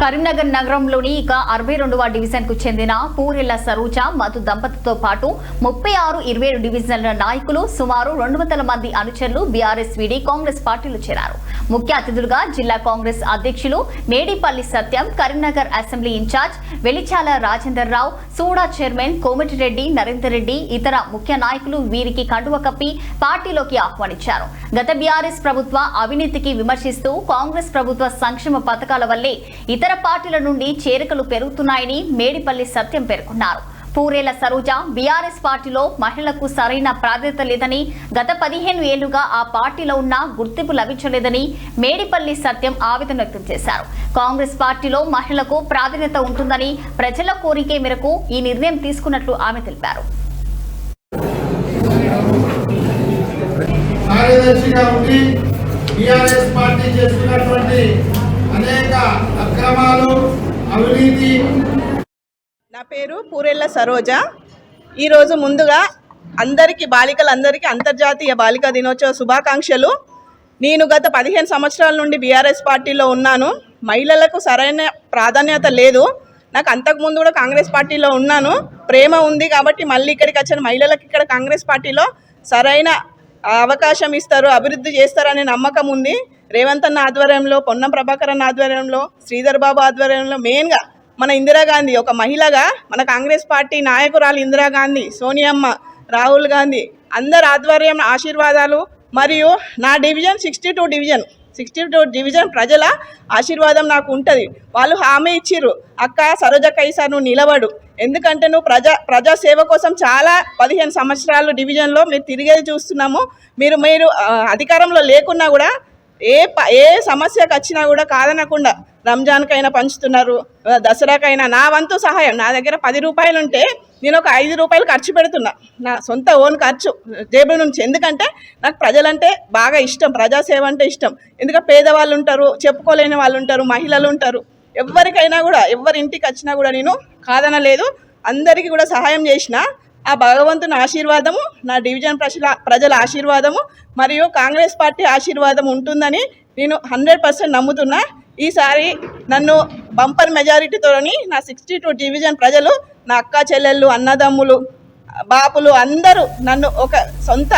కరీంనగర్ నగరంలోని 62వ డివిజన్ కు చెందిన పూరెళ్ల సరోజ మధు దంపతితో పాటు 36, 27 డివిజన్ల నాయకులు సుమారు 200 మంది అనుచరులు బీఆర్ఎస్ వీడి కాంగ్రెస్ పార్టీలో చేరారు. ముఖ్య అతిథులుగా జిల్లా కాంగ్రెస్ అధ్యక్షులు మేడిపల్లి సత్యం, కరీంనగర్ అసెంబ్లీ ఇన్ఛార్జ్ వెలిచాల రాజేందర్ రావు, సూడా చైర్మన్ కోమటిరెడ్డి నరేందర్ రెడ్డి, ఇతర ముఖ్య నాయకులు వీరికి కండువ కప్పి పార్టీలోకి ఆహ్వానించారు. గత బీఆర్ఎస్ ప్రభుత్వ అవినీతికి విమర్శిస్తూ కాంగ్రెస్ ప్రభుత్వ సంక్షేమ పథకాల వల్లే ఇతర పార్టీల నుండి చేరికలు పెరుగుతున్నాయని మేడిపల్లి సత్యం పేర్కొన్నారు. పూరేళ్ల సరోజ బీఆర్ఎస్ పార్టీలో మహిళలకు సరైన ప్రాధాన్యత లేదని, గత 15 ఏళ్లుగా ఆ పార్టీలో ఉన్న గుర్తింపు లభించలేదని మేడిపల్లి సత్యం ఆవేదన వ్యక్తం చేశారు. కాంగ్రెస్ పార్టీలో మహిళలకు ప్రాధాన్యత ఉంటుందని ప్రజల కోరిక మేరకు ఈ నిర్ణయం తీసుకున్నట్లు ఆమె తెలిపారు. కార్యదర్శిగా ఉండి బీఆర్ఎస్ పార్టీ చేస్తున్నటువంటి అనేక అక్రమాలు, అవినీతి. నా పేరు పూరెళ్ల సరోజ. ఈరోజు ముందుగా బాలికలందరికీ అంతర్జాతీయ బాలికా దినోత్సవ శుభాకాంక్షలు. నేను గత 15 సంవత్సరాల నుండి బీఆర్ఎస్ పార్టీలో ఉన్నాను. మహిళలకు సరైన ప్రాధాన్యత లేదు. నాకు అంతకుముందు కూడా కాంగ్రెస్ పార్టీలో ఉన్నాను. ప్రేమ ఉంది కాబట్టి మళ్ళీ ఇక్కడికి వచ్చిన మహిళలకు ఇక్కడ కాంగ్రెస్ పార్టీలో సరైన అవకాశం ఇస్తారు, అభివృద్ధి చేస్తారనే నమ్మకం ఉంది. రేవంత్ అన్న ఆధ్వర్యంలో, పొన్నం ప్రభాకర్ అన్న ఆధ్వర్యంలో, శ్రీధర్ బాబు ఆధ్వర్యంలో, మెయిన్గా మన ఇందిరాగాంధీ ఒక మహిళగా, మన కాంగ్రెస్ పార్టీ నాయకురాలు ఇందిరాగాంధీ, సోనియమ్మ, రాహుల్ గాంధీ అందరి ఆధ్వర్యం ఆశీర్వాదాలు మరియు నా డివిజన్ 62 డివిజన్ ప్రజల ఆశీర్వాదం నాకు ఉంటుంది. వాళ్ళు హామీ ఇచ్చిర్రు, అక్క సరోజక్క ఈసారి నువ్వు నిలబడు, ఎందుకంటే నువ్వు ప్రజాసేవ కోసం చాలా 15 సంవత్సరాలు డివిజన్లో మీరు తిరిగేది చూస్తున్నాము. మీరు అధికారంలో లేకున్నా కూడా ఏ సమస్యకు వచ్చినా కూడా కాదనకుండా రంజాన్కైనా పంచుతున్నారు, దసరాకైనా నా వంతు సహాయం. నా దగ్గర 10 రూపాయలు ఉంటే నేను ఒక 5 రూపాయలు ఖర్చు పెడుతున్నా, నా సొంత ఓన్ ఖర్చు జేబుల నుంచి. ఎందుకంటే నాకు ప్రజలంటే బాగా ఇష్టం, ప్రజాసేవ అంటే ఇష్టం. ఎందుకంటే పేదవాళ్ళు ఉంటారు, చెప్పుకోలేని వాళ్ళు ఉంటారు, మహిళలు ఉంటారు. ఎవరికైనా కూడా ఎవరి ఇంటికి వచ్చినా కూడా నేను కాదనలేదు, అందరికీ కూడా సహాయం చేసిన. ఆ భగవంతుని ఆశీర్వాదము, నా డివిజన్ ప్రజల ఆశీర్వాదము మరియు కాంగ్రెస్ పార్టీ ఆశీర్వాదం ఉంటుందని నేను 100% నమ్ముతున్నా. ఈసారి నన్ను బంపర్ మెజారిటీతోని నా 62 డివిజన్ ప్రజలు, నా అక్క చెల్లెళ్ళు, అన్నదమ్ములు, బాపులు అందరూ నన్ను ఒక సొంత